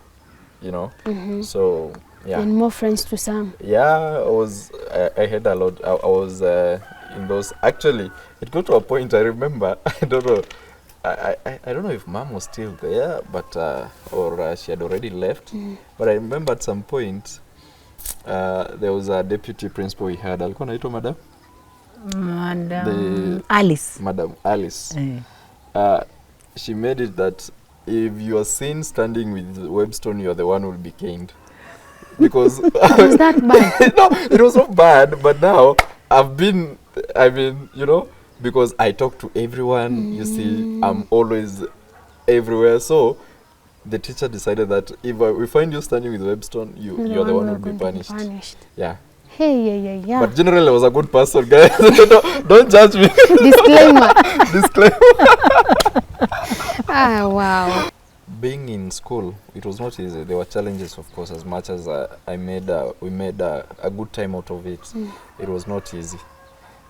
you know. So yeah. And more friends to some. Yeah, I had a lot. I was in those. Actually, it got to a point. I remember. I don't know. I don't know if mom was still there, but or she had already left. But I remember at some point there was a deputy principal we had. Alikuwa anaitwa Madam Alice. Madam Alice. She made it that if you are seen standing with Webstone, you are the one who will be caned. Because Was that bad? no, it was not bad, but now you know, because I talk to everyone, you see, I'm always everywhere. So the teacher decided that if we find you standing with Webstone, you're the one who will be punished. Yeah. Hey, yeah. But generally I was a good person, guys. Don't judge me. Disclaimer. Disclaimer. Wow. Being in school, it was not easy. There were challenges, of course, as much as we made a good time out of it. It was not easy.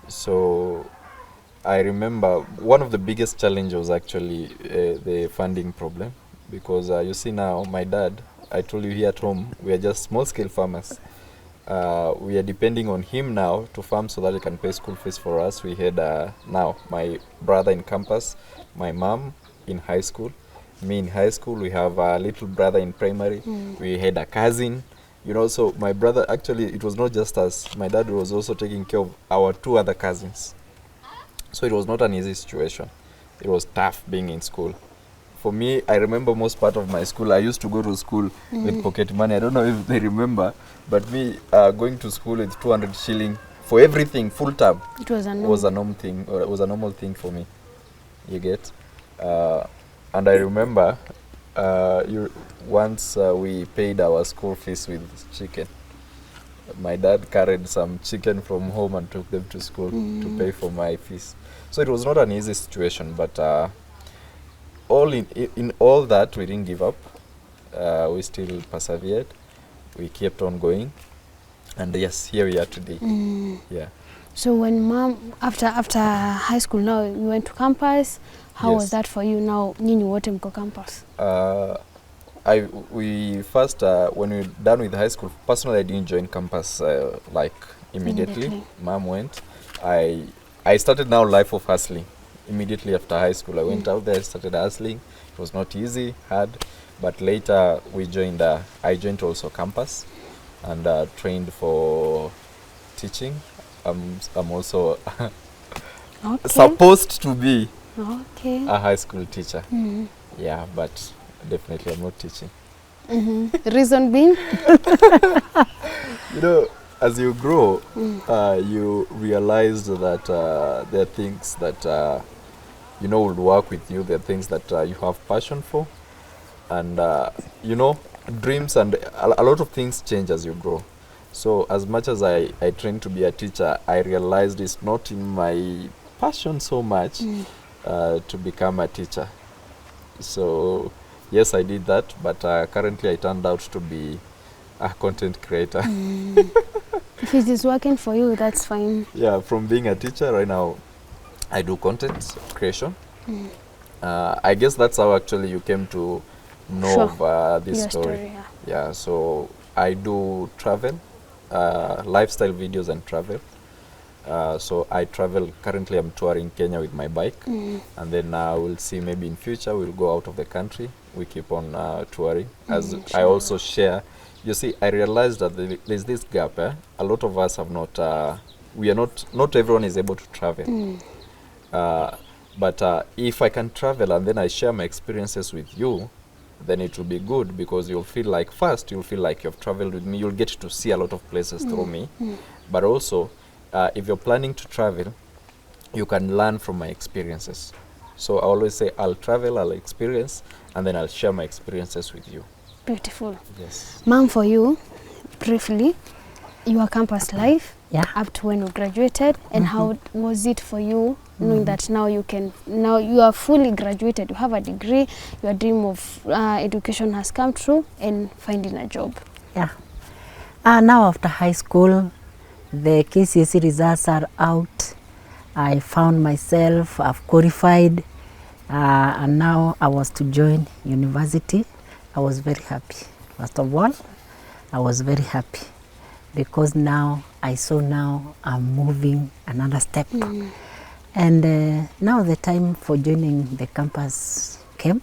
So I remember one of the biggest challenges was actually the funding problem. Because you see now, my dad, I told you here at home, we are just small-scale farmers. We are depending on him now to farm so that he can pay school fees for us. We had now my brother in campus, my mom in high school, me in high school. We have a little brother in primary. We had a cousin, you know. So my brother, actually, it was not just us. My dad was also taking care of our 2 other cousins. So it was not an easy situation. It was tough being in school. For me, I remember most part of my school, I used to go to school with pocket money. I don't know if they remember, but me going to school with 200 shilling for everything, full time, It was a no. was a normal thing. Or it was a normal thing for me. You get? And I remember once we paid our school fees with chicken. My dad carried some chicken from home and took them to school to pay for my fees. So it was not an easy situation, but in all that, we didn't give up. We still persevered. We kept on going, and yes, here we are today. Yeah. So when mom, after high school, now you went to campus. How was Yes. that for you? Now nyinyi wote mko campus. We first when we were done with high school. Personally, I didn't join campus like immediately. Mom went. I started now life of hustling. Immediately after high school, I went out there, started hustling. It was not easy, hard, but later we joined. I joined also campus, and trained for teaching. I'm also supposed to be a high school teacher. Yeah, but definitely I'm not teaching. Reason being? You know, as you grow, you realize that there are things that you know will work with you. There are things that you have passion for, and you know, dreams and a lot of things change as you grow. So as much as I trained to be a teacher, I realized it's not in my passion so much to become a teacher. So yes, I did that, but currently I turned out to be a content creator. If it is working for you, that's fine. Yeah, from being a teacher right now, I do content creation. I guess that's how actually you came to know of this Your story. yeah. Yeah, so I do travel, lifestyle videos and travel. So I travel, currently I'm touring Kenya with my bike, and then we'll see, maybe in future we'll go out of the country. We keep on touring, as I also share. You see, I realized that there's this gap. A lot of us have not, not everyone is able to travel. But if I can travel and then I share my experiences with you, then it will be good, because you'll feel like, first, you'll feel like you've traveled with me. You'll get to see a lot of places through me. But also, if you're planning to travel, you can learn from my experiences. So I always say, I'll travel, I'll experience, and then I'll share my experiences with you. Beautiful. Yes. Ma'am, for you, briefly, your campus life, Yeah. up to when you graduated, and how was it for you, knowing that now you are fully graduated, you have a degree, your dream of education has come true, and finding a job? Yeah. Now after high school, the KCSE results are out. I found myself, I've qualified, and now I was to join university. I was very happy. First of all, I was very happy, because now I saw now I'm moving another step. And now the time for joining the campus came.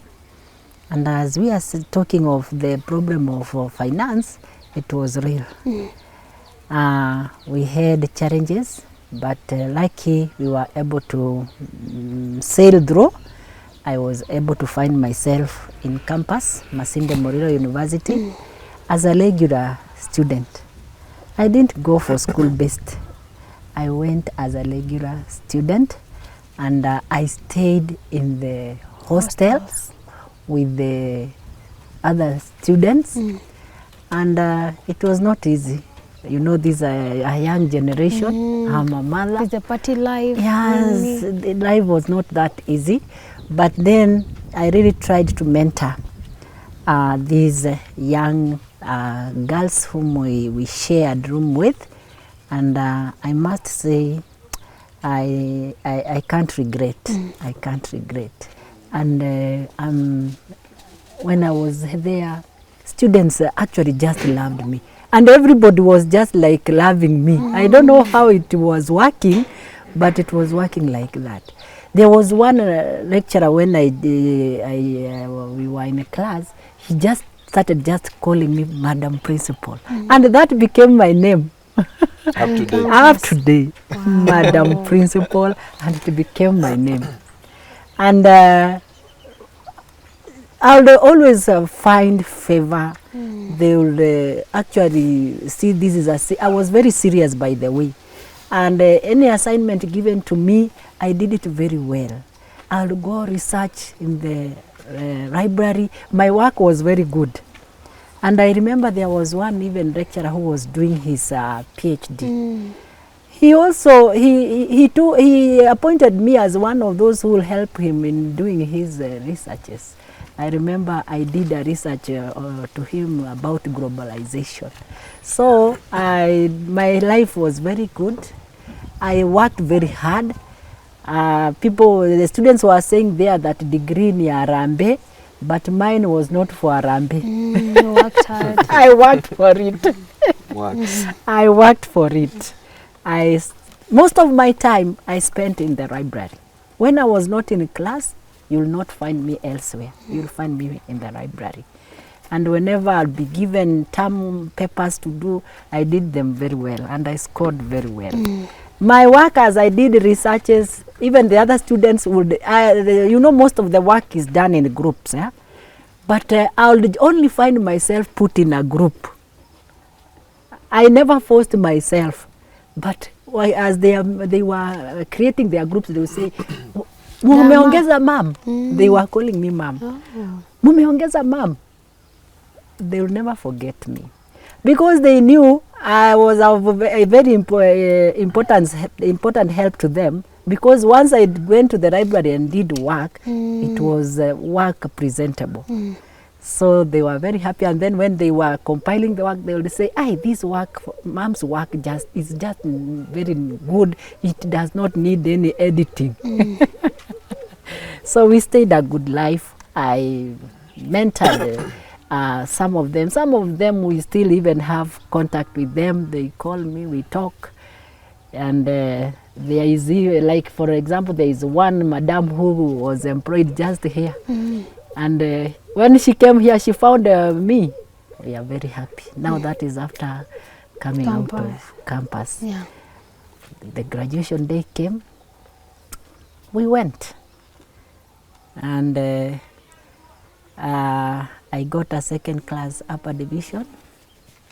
And as we are talking of the problem of finance, it was real. We had challenges, but lucky we were able to sail through. I was able to find myself in campus, Masinde Muliro University, as a regular student. I didn't go for school-based. I went as a regular student, and I stayed in the hostels with the other students, and it was not easy. You know, this a young generation. I'm a mother. It's the party life. Yes, the life was not that easy. But then I really tried to mentor these young girls whom we shared room with. And I must say, I can't regret. I can't regret. And when I was there, students actually just loved me. And everybody was just like loving me. I don't know how it was working, but it was working like that. There was one lecturer when we were in a class, he just started just calling me Madam Principal. And that became my name. Up to date. Up to date. Madam Principal, and it became my name. And I'll always find favor. They will actually see this is I was very serious, by the way. And any assignment given to me, I did it very well. I'll go research in the library. My work was very good. And I remember there was one even lecturer who was doing his PhD. He also, he appointed me as one of those who will help him in doing his researches. I remember I did a research to him about globalization. So my life was very good. I worked very hard. The students were saying there that degree in Arambe, but mine was not for Arambe. You worked hard. I worked for it. Works. I worked for it. Most of my time I spent in the library. When I was not in class, you'll not find me elsewhere. You'll find me in the library. And whenever I'll be given term papers to do, I did them very well, and I scored very well. My work, as I did researches, even the other students would, most of the work is done in groups, yeah? But I would only find myself put in a group. I never forced myself, but as they were creating their groups, they would say, Mumeongeza ma'am. They were calling me ma'am. Mumeongeza ma'am. They will never forget me, because they knew I was of a very important help to them. Because once I went to the library and did work, it was work presentable. So they were very happy, and then when they were compiling the work, they would say, "Hey, this work, mom's work, is just very good. It does not need any editing." So we stayed a good life. I mentored some of them. Some of them we still even have contact with them. They call me, we talk, and there is like, for example, there is one madam who was employed just here. And when she came here, she found me. We are very happy. Now that is after coming out of campus. Yeah. The graduation day came. We went. And I got a second class upper division.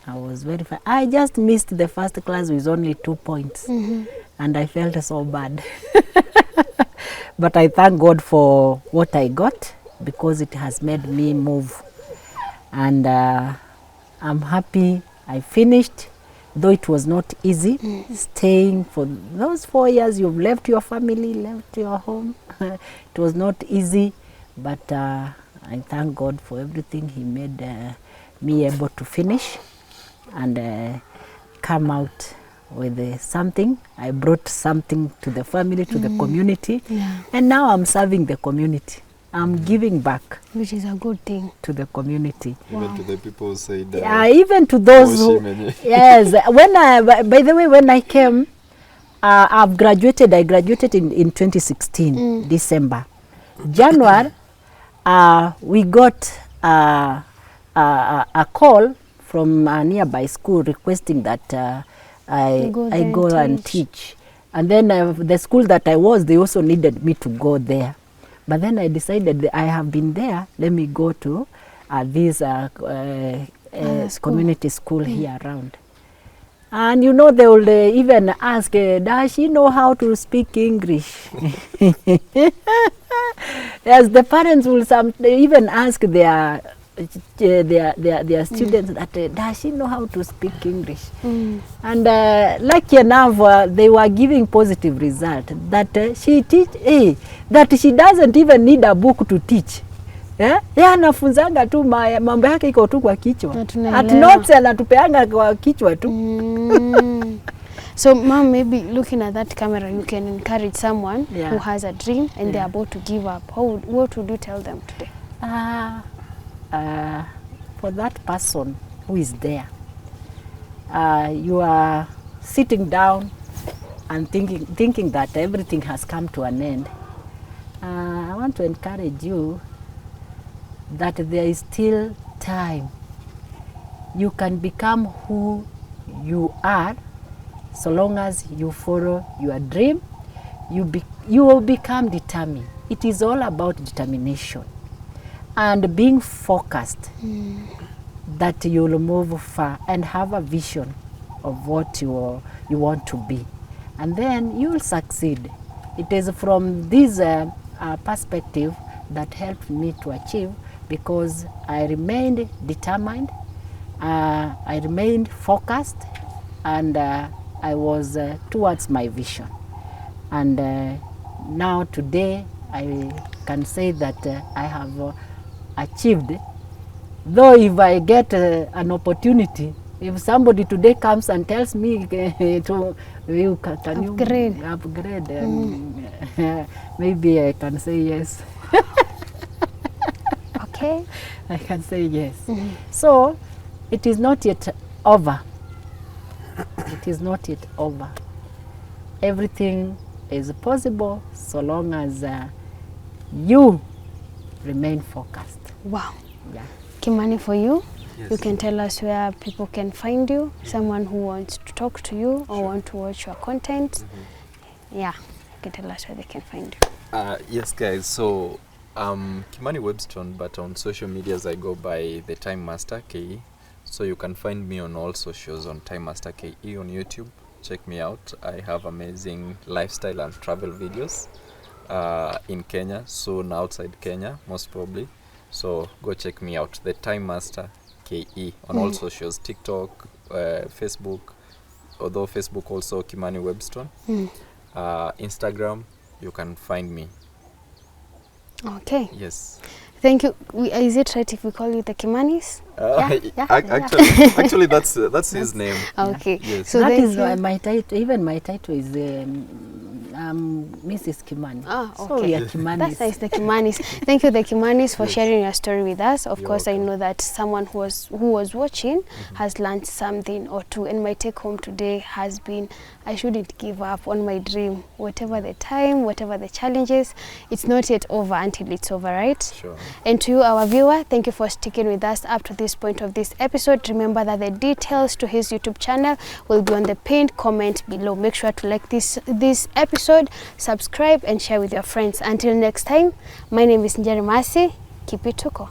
I was very fine. I just missed the first class with only 2 points. And I felt so bad. But I thank God for what I got, because it has made me move. And I'm happy I finished, though it was not easy. Staying for those 4 years, you've left your family, left your home. It was not easy, but I thank God for everything. He made me able to finish and come out with something. I brought something to the family, to the community. And now I'm serving the community. I'm giving back, which is a good thing, to the community. Even to the people who say that. Yeah, even to those who. Yes, by the way, when I came, I've graduated. I graduated in 2016, December. January, we got a call from a nearby school requesting that I go and teach. And then the school that I was, they also needed me to go there. But then I decided that I have been there, let me go to this community school here around. And you know, they will even ask, does she know how to speak English? Yes, the parents will even ask their students that, does she know how to speak English? And lucky enough, they were giving positive result that she that she doesn't even need a book to teach. Anafunzanga tu mambo yake iko tu kwa kichwa. At notes anatupeanga kwa kichwa tu. So mom, maybe looking at that camera, you can encourage someone who has a dream and they're about to give up. What would you tell them today? For that person who is there, you are sitting down and thinking that everything has come to an end. I want to encourage you that there is still time. You can become who you are so long as you follow your dream. You will become determined. It is all about determination and being focused that you will move far and have a vision of what you want to be. And then you will succeed. It is from this perspective that helped me to achieve, because I remained determined, I remained focused, and I was towards my vision. And now today I can say that I have achieved. Though if I get an opportunity, if somebody today comes and tells me to you upgrade, maybe I can say yes. Okay. I can say yes. So it is not yet over. It is not yet over. Everything is possible so long as you remain focused. Wow. Yeah. Kimani, for you, Yes. you can tell us where people can find you, someone who wants to talk to you or want to watch your content. Yeah, you can tell us where they can find you. Yes, guys. So, Kimani Webstone, but on social medias I go by the Time Master KE. So you can find me on all socials on Time Master KE on YouTube. Check me out. I have amazing lifestyle and travel videos in Kenya, soon outside Kenya, most probably. So go check me out, the Time Master KE on all socials, TikTok, Facebook, although Facebook also Kimani Webstone. Instagram, you can find me. Okay. Yes. Thank you. Is it right if we call you the Kimanis? Actually, that's his name. Okay. Yes. So that thank is you. my title. Even my title is Mrs. Kimani. Ah, So okay. we are Kimanis. That's nice, the Kimanis. Thank you, the Kimanis, for sharing your story with us. Of You're course, welcome. I know that someone who was watching has learned something or two. And my take home today has been, I shouldn't give up on my dream. Whatever the time, whatever the challenges, it's not yet over until it's over, right? Sure. And to you, our viewer, thank you for sticking with us up to this point of this episode. Remember that the details to his YouTube channel will be on the pinned comment below. Make sure to like this episode, subscribe and share with your friends. Until next time, my name is Njeri Masi. Keep it Tuko.